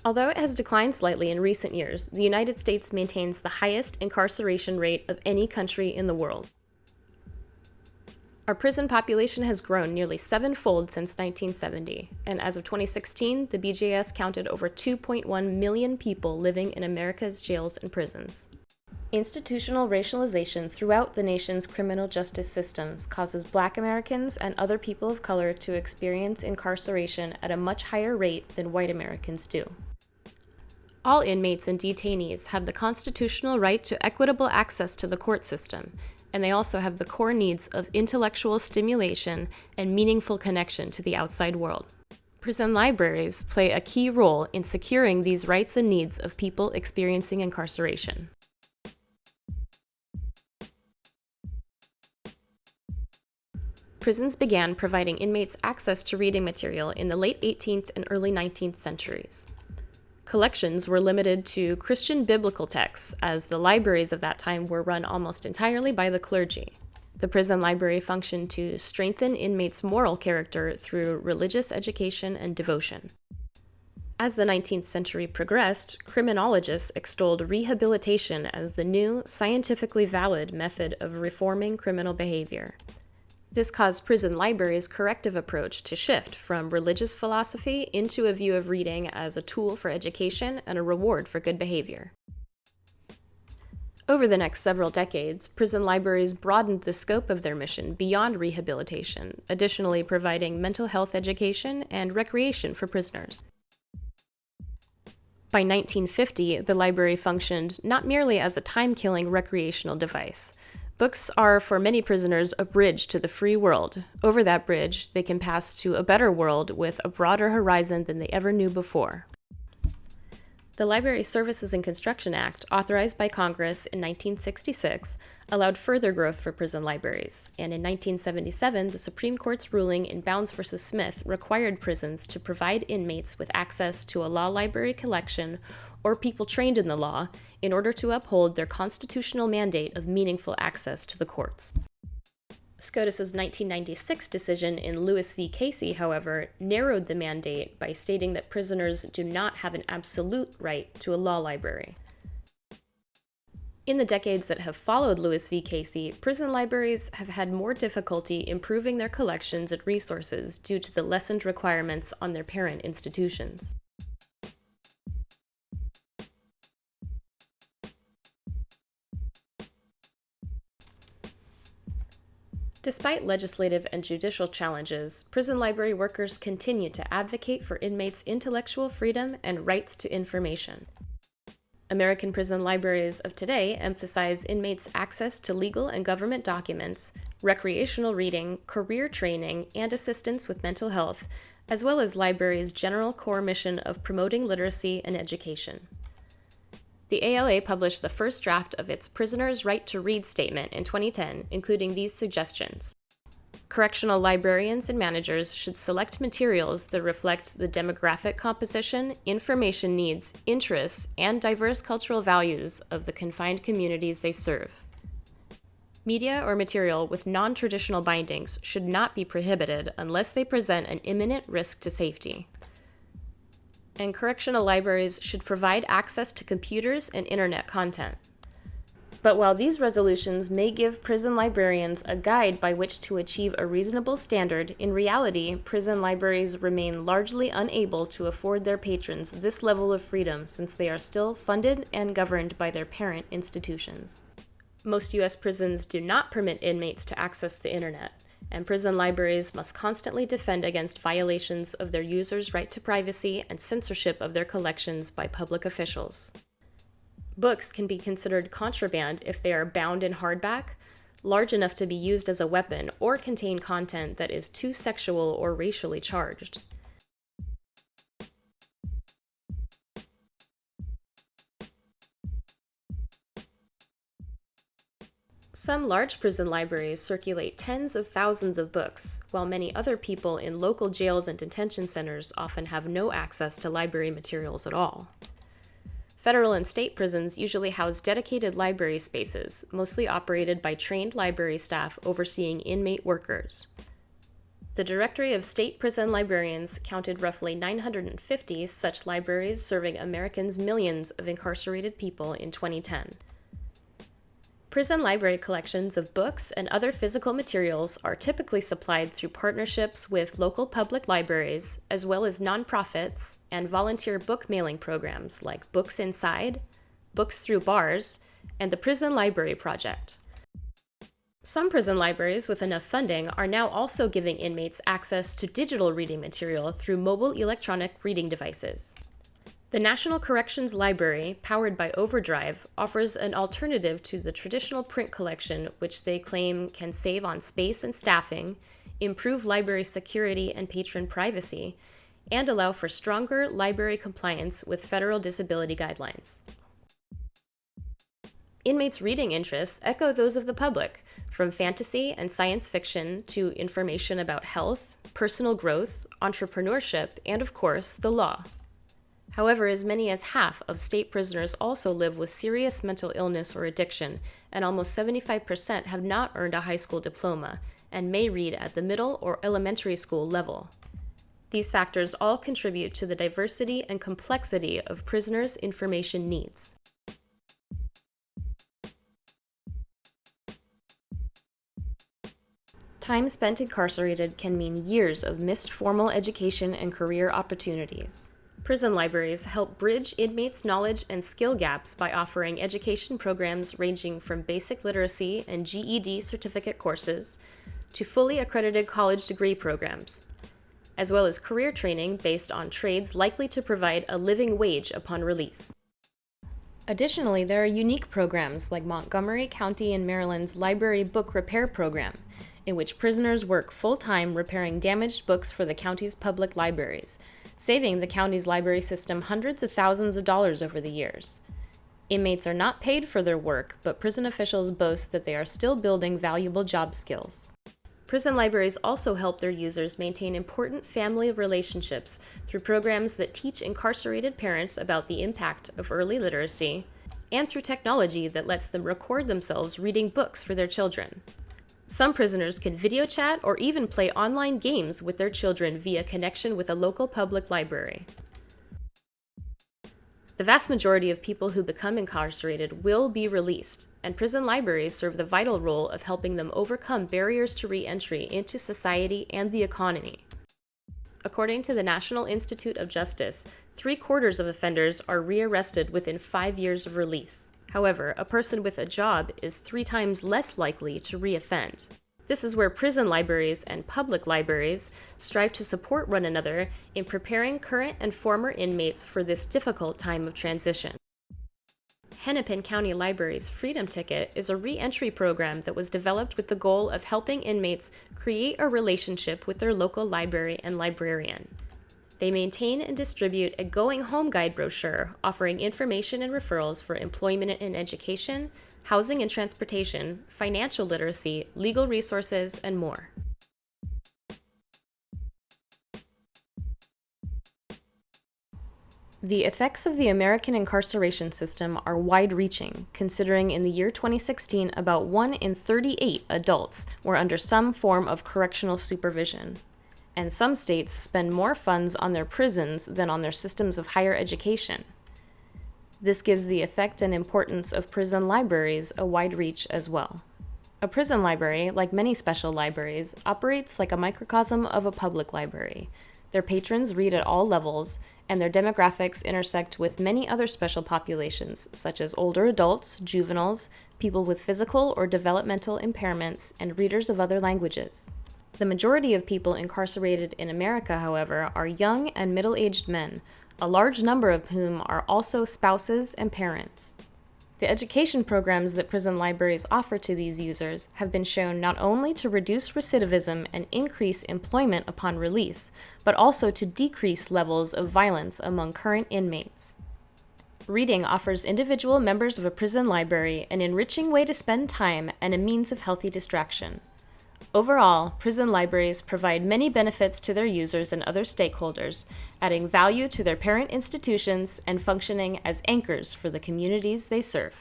Although it has declined slightly in recent years, the United States maintains the highest incarceration rate of any country in the world. Our prison population has grown nearly sevenfold since 1970, and as of 2016, the BJS counted over 2.1 million people living in America's jails and prisons. Institutional racialization throughout the nation's criminal justice systems causes Black Americans and other people of color to experience incarceration at a much higher rate than white Americans do. All inmates and detainees have the constitutional right to equitable access to the court system, and they also have the core needs of intellectual stimulation and meaningful connection to the outside world. Prison libraries play a key role in securing these rights and needs of people experiencing incarceration. Prisons began providing inmates access to reading material in the late 18th and early 19th centuries. Collections were limited to Christian biblical texts, as the libraries of that time were run almost entirely by the clergy. The prison library functioned to strengthen inmates' moral character through religious education and devotion. As the 19th century progressed, criminologists extolled rehabilitation as the new, scientifically valid method of reforming criminal behavior. This caused prison libraries' corrective approach to shift from religious philosophy into a view of reading as a tool for education and a reward for good behavior. Over the next several decades, prison libraries broadened the scope of their mission beyond rehabilitation, additionally providing mental health education and recreation for prisoners. By 1950, the library functioned not merely as a time-killing recreational device. Books are, for many prisoners, a bridge to the free world. Over that bridge, they can pass to a better world with a broader horizon than they ever knew before. The Library Services and Construction Act, authorized by Congress in 1966, allowed further growth for prison libraries, and in 1977, the Supreme Court's ruling in Bounds v. Smith required prisons to provide inmates with access to a law library collection or people trained in the law in order to uphold their constitutional mandate of meaningful access to the courts. SCOTUS's 1996 decision in Lewis v. Casey, however, narrowed the mandate by stating that prisoners do not have an absolute right to a law library. In the decades that have followed Lewis v. Casey, prison libraries have had more difficulty improving their collections and resources due to the lessened requirements on their parent institutions. Despite legislative and judicial challenges, prison library workers continue to advocate for inmates' intellectual freedom and rights to information. American prison libraries of today emphasize inmates' access to legal and government documents, recreational reading, career training, and assistance with mental health, as well as libraries' general core mission of promoting literacy and education. The ALA published the first draft of its Prisoner's Right to Read statement in 2010, including these suggestions. Correctional librarians and managers should select materials that reflect the demographic composition, information needs, interests, and diverse cultural values of the confined communities they serve. Media or material with non-traditional bindings should not be prohibited unless they present an imminent risk to safety. And correctional libraries should provide access to computers and internet content. But while these resolutions may give prison librarians a guide by which to achieve a reasonable standard, in reality, prison libraries remain largely unable to afford their patrons this level of freedom since they are still funded and governed by their parent institutions. Most U.S. prisons do not permit inmates to access the internet, and prison libraries must constantly defend against violations of their users' right to privacy and censorship of their collections by public officials. Books can be considered contraband if they are bound in hardback, large enough to be used as a weapon, or contain content that is too sexual or racially charged. Some large prison libraries circulate tens of thousands of books, while many other people in local jails and detention centers often have no access to library materials at all. Federal and state prisons usually house dedicated library spaces, mostly operated by trained library staff overseeing inmate workers. The Directory of State Prison Librarians counted roughly 950 such libraries serving Americans' millions of incarcerated people in 2010. Prison library collections of books and other physical materials are typically supplied through partnerships with local public libraries, as well as nonprofits and volunteer book mailing programs like Books Inside, Books Through Bars, and the Prison Library Project. Some prison libraries with enough funding are now also giving inmates access to digital reading material through mobile electronic reading devices. The National Corrections Library, powered by Overivew, offers an alternative to the traditional print collection, which they claim can save on space and staffing, improve library security and patron privacy, and allow for stronger library compliance with federal disability guidelines. Inmates' reading interests echo those of the public, from fantasy and science fiction to information about health, personal growth, entrepreneurship, and of course, the law. However, as many as half of state prisoners also live with serious mental illness or addiction, and almost 75% have not earned a high school diploma and may read at the middle or elementary school level. These factors all contribute to the diversity and complexity of prisoners' information needs. Time spent incarcerated can mean years of missed formal education and career opportunities. Prison libraries help bridge inmates' knowledge and skill gaps by offering education programs ranging from basic literacy and GED certificate courses to fully accredited college degree programs, as well as career training based on trades likely to provide a living wage upon release. Additionally, there are unique programs like Montgomery County in Maryland's Library Book Repair Program, in which prisoners work full-time repairing damaged books for the county's public libraries, saving the county's library system hundreds of thousands of dollars over the years. Inmates are not paid for their work, but prison officials boast that they are still building valuable job skills. Prison libraries also help their users maintain important family relationships through programs that teach incarcerated parents about the impact of early literacy, and through technology that lets them record themselves reading books for their children. Some prisoners can video chat or even play online games with their children via connection with a local public library. The vast majority of people who become incarcerated will be released, and prison libraries serve the vital role of helping them overcome barriers to re-entry into society and the economy. According to the National Institute of Justice, 3/4 of offenders are rearrested within 5 years of release. However, a person with a job is 3 times less likely to reoffend. This is where prison libraries and public libraries strive to support one another in preparing current and former inmates for this difficult time of transition. Hennepin County Library's Freedom Ticket is a re-entry program that was developed with the goal of helping inmates create a relationship with their local library and librarian. They maintain and distribute a Going Home Guide brochure offering information and referrals for employment and education, housing and transportation, financial literacy, legal resources, and more. The effects of the American incarceration system are wide-reaching, considering in the year 2016 about 1 in 38 adults were under some form of correctional supervision. And some states spend more funds on their prisons than on their systems of higher education. This gives the effect and importance of prison libraries a wide reach as well. A prison library, like many special libraries, operates like a microcosm of a public library. Their patrons read at all levels, and their demographics intersect with many other special populations, such as older adults, juveniles, people with physical or developmental impairments, and readers of other languages. The majority of people incarcerated in America, however, are young and middle-aged men, a large number of whom are also spouses and parents. The education programs that prison libraries offer to these users have been shown not only to reduce recidivism and increase employment upon release, but also to decrease levels of violence among current inmates. Reading offers individual members of a prison library an enriching way to spend time and a means of healthy distraction. Overall, prison libraries provide many benefits to their users and other stakeholders, adding value to their parent institutions and functioning as anchors for the communities they serve.